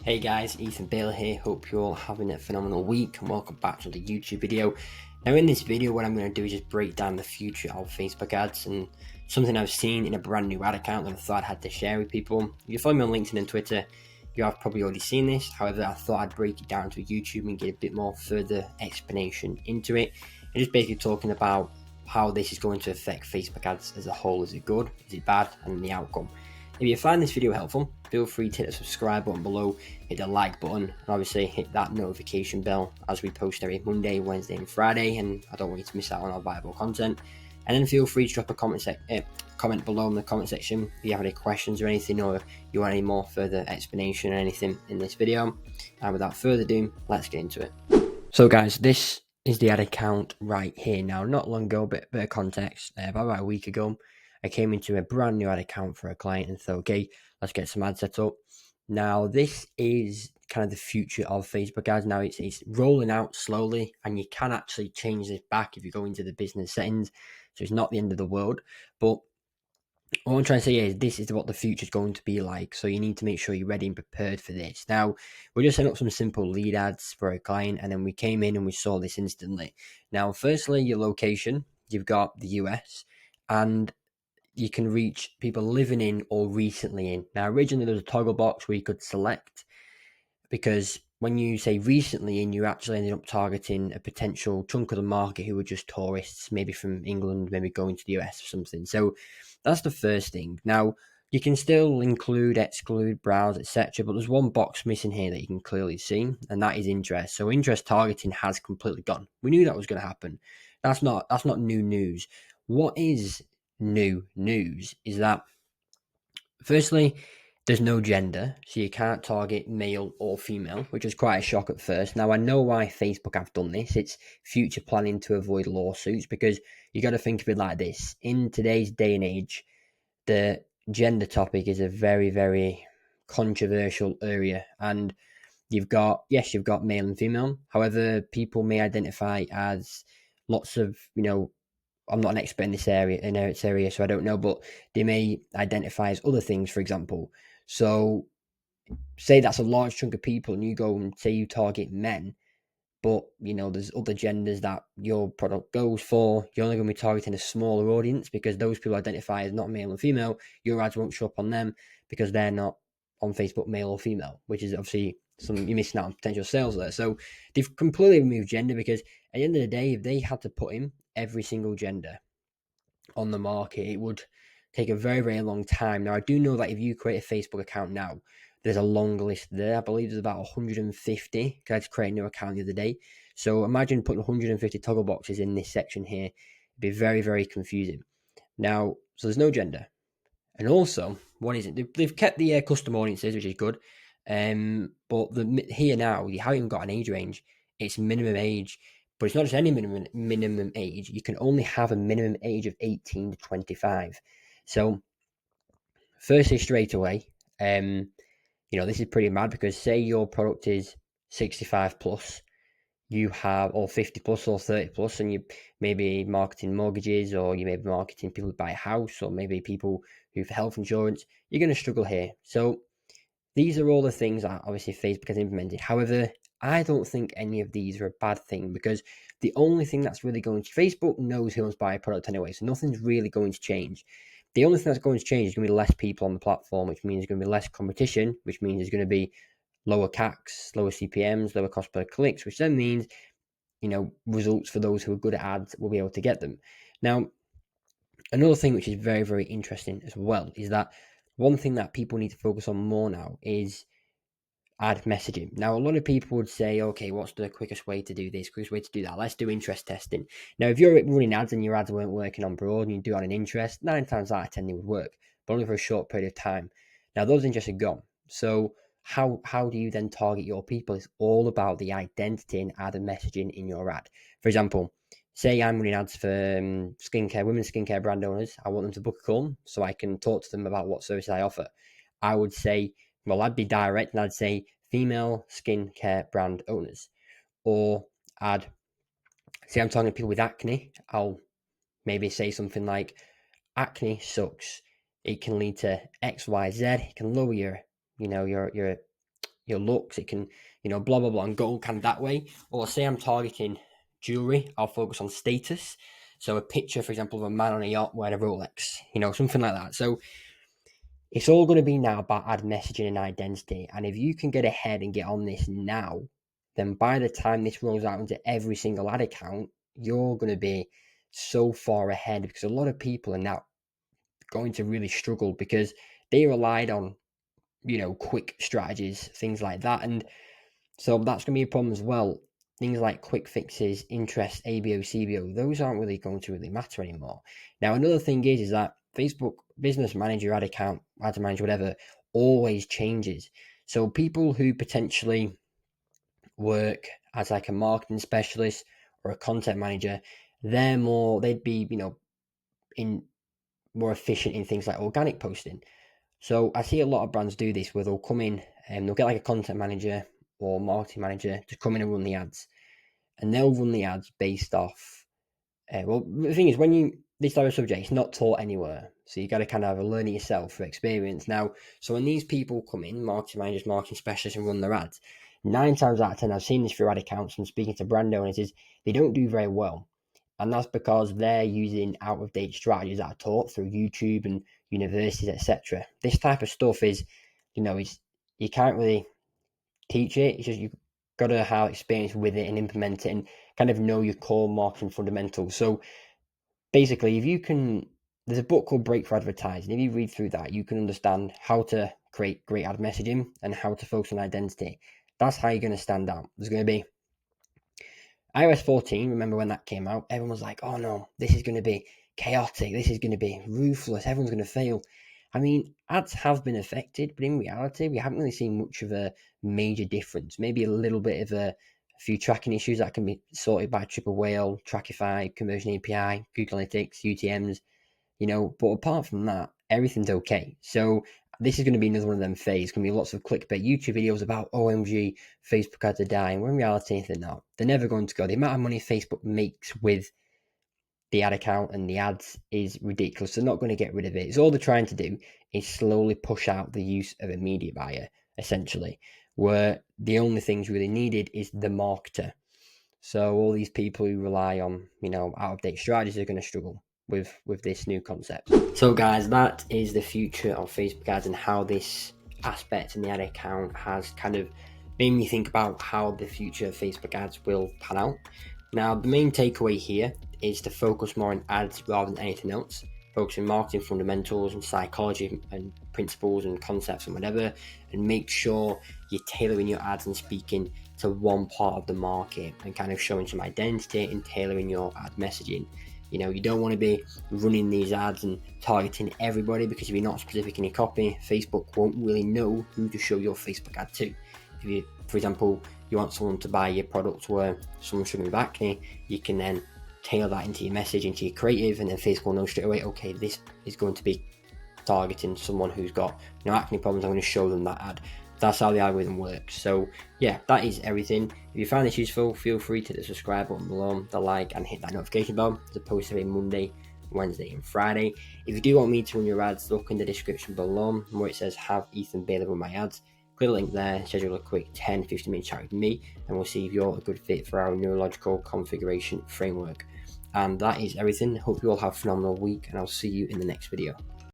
Hey guys, Ethan Bailey here. Hope you're all having a phenomenal week and welcome back to the YouTube video. Now in this video what I'm going to do is just break down the future of Facebook ads and something I've seen in a brand new ad account that I thought I had to share with people. If you follow me on LinkedIn and Twitter, you have probably already seen this. However, I thought I'd break it down to YouTube and get a bit more further explanation into it. And just basically talking about how this is going to affect Facebook ads as a whole. Is it good? Is it bad? And the outcome. If you find this video helpful, feel free to hit the subscribe button below, hit the like button, and obviously hit that notification bell as we post every Monday, Wednesday, and Friday, and I don't want you to miss out on our valuable content. And then feel free to drop a comment below in the comment section if you have any questions or anything, or you want any more further explanation or anything in this video. And without further ado, let's get into it. So guys, this is the ad account right here. Now, not long ago, bit of context, about a week ago, I came into a brand new ad account for a client and thought, okay, let's get some ads set up. Now, this is kind of the future of Facebook ads. Now, it's rolling out slowly, and you can actually change this back if you go into the business settings. So it's not the end of the world. But what I'm trying to say is this is what the future is going to be like. So you need to make sure you're ready and prepared for this. Now, we're just setting up some simple lead ads for a client, and then we came in and we saw this instantly. Now, firstly, your location. You've got the US, and you can reach people living in or recently in. Now, originally there was a toggle box where you could select, because when you say recently in, you actually ended up targeting a potential chunk of the market who were just tourists, maybe from England, maybe going to the US or something. So that's the first thing. Now, you can still include, exclude, browse, etc. But there's one box missing here that you can clearly see, and that is interest. So interest targeting has completely gone. We knew that was going to happen. That's not new news. What is new news is that, firstly, there's no gender, so you can't target male or female, which was quite a shock at first. Now, I know why Facebook have done this. It's future planning to avoid lawsuits, because you got to think of it like this. In today's day and age, the gender topic is a very, very controversial area, and you've got male and female. However, people may identify as lots of, I'm not an expert in this area, so I don't know, but they may identify as other things, for example. So say that's a large chunk of people and you go and say you target men, but there's other genders that your product goes for. You're only going to be targeting a smaller audience because those people identify as not male and female. Your ads won't show up on them because they're not on Facebook male or female, which is obviously you're missing out on potential sales there. So they've completely removed gender, because at the end of the day, if they had to put in every single gender on the market, it would take a very, very long time. Now, I do know that if you create a Facebook account now, there's a long list there. I believe there's about 150, because I had to create a new account the other day. So imagine putting 150 toggle boxes in this section here. It'd be very, very confusing. Now, so there's no gender. And also, what is it? They've kept the custom audiences, which is good. But here now, you haven't even got an age range. It's minimum age. But it's not just any minimum age. You can only have a minimum age of 18 to 25. So, firstly, straight away, this is pretty mad, because say your product is 65 plus, you have, or 50 plus, or 30 plus, and you may be marketing mortgages, or you may be marketing people who buy a house, or maybe people who have health insurance, you're going to struggle here. So, these are all the things that obviously Facebook has implemented. However, I don't think any of these are a bad thing, because the only thing that's really going to, Facebook knows who wants to buy a product anyway, so nothing's really going to change. The only thing that's going to change is going to be less people on the platform, which means there's going to be less competition, which means there's going to be lower CACs, lower CPMs, lower cost per clicks, which then means, results for those who are good at ads will be able to get them. Now, another thing which is very, very interesting as well is that one thing that people need to focus on more now is ad messaging. Now, a lot of people would say, okay, what's the quickest way to do this, quickest way to do that? Let's do interest testing. Now, if you're running ads and your ads weren't working on broad and you do on an interest, 9 times out of 10 they would work, but only for a short period of time. Now, those interests are gone. So how do you then target your people? It's all about the identity and ad messaging in your ad. For example, say I'm running ads for skincare, women's skincare brand owners. I want them to book a call so I can talk to them about what services I offer. I would say, well, I'd be direct and I'd say female skincare brand owners. Or say I'm talking to people with acne, I'll maybe say something like, acne sucks. It can lead to X, Y, Z. It can lower your your looks, it can, blah, blah, blah, and go kind of that way. Or say I'm targeting jewelry, I'll focus on status. So a picture, for example, of a man on a yacht wearing a Rolex, something like that. So it's all going to be now about ad messaging and identity. And if you can get ahead and get on this now, then by the time this rolls out into every single ad account, you're going to be so far ahead, because a lot of people are now going to really struggle because they relied on, quick strategies, things like that. And so that's going to be a problem as well. Things like quick fixes, interest, ABO, CBO, those aren't really going to really matter anymore. Now, another thing is that Facebook Business Manager, ad account, ad manager, whatever, always changes. So people who potentially work as like a marketing specialist or a content manager, they'd be, in more efficient in things like organic posting. So I see a lot of brands do this where they'll come in and they'll get like a content manager or marketing manager to come in and run the ads, and they'll run the ads based off. Well, the thing is, this type of subject is not taught anywhere, so you got to kind of learn it yourself for experience. Now, so when these people come in, marketing managers, marketing specialists, and run their ads, 9 times out of 10, I've seen this for ad accounts from speaking to brand owners, is they don't do very well. And that's because they're using out-of-date strategies that are taught through YouTube and universities, etc. This type of stuff is, you can't really teach it. It's just you've got to have experience with it and implement it and kind of know your core marketing fundamentals. So basically, there's a book called Breakthrough Advertising. If you read through that, you can understand how to create great ad messaging and how to focus on identity. That's how you're going to stand out. There's going to be iOS 14, remember when that came out? Everyone was like, oh no, this is going to be chaotic. This is going to be ruthless. Everyone's going to fail. I mean, ads have been affected, but in reality, we haven't really seen much of a major difference. Maybe a little bit of a few tracking issues that can be sorted by Triple Whale, Trackify, Conversion API, Google Analytics, UTMs, but apart from that, everything's okay. So this is going to be another one of them phases. It's going to be lots of clickbait YouTube videos about OMG, Facebook ads are dying. When in reality, they're not. They're never going to go. The amount of money Facebook makes with the ad account and the ads is ridiculous. They're not going to get rid of it. So all they're trying to do is slowly push out the use of a media buyer, essentially, where the only things really needed is the marketer. So all these people who rely on, out-of-date strategies are going to struggle with this new concept. So guys, that is the future of Facebook ads and how this aspect in the ad account has kind of made me think about how the future of Facebook ads will pan out. Now, the main takeaway here is to focus more on ads rather than anything else. Focus on marketing fundamentals and psychology and principles and concepts and whatever, and make sure you're tailoring your ads and speaking to one part of the market and kind of showing some identity and tailoring your ad messaging. You don't want to be running these ads and targeting everybody, because if you're not specific in your copy, Facebook won't really know who to show your Facebook ad to. If you, for example, you want someone to buy your product where someone's struggling with acne, you can then tailor that into your message, into your creative, and then Facebook will know straight away, okay, this is going to be targeting someone who's got acne problems. I'm going to show them that ad. That's how the algorithm works. So yeah, that is everything. If you found this useful, feel free to hit the subscribe button below, the like, and hit that notification bell. As opposed to Monday, Wednesday, and Friday. If you do want me to run your ads, look in the description below where it says have Ethan Bailey run my ads. Click the link there, schedule a quick 10-15 minute chat with me, and we'll see if you're a good fit for our neurological configuration framework. And that is everything. Hope you all have a phenomenal week, and I'll see you in the next video.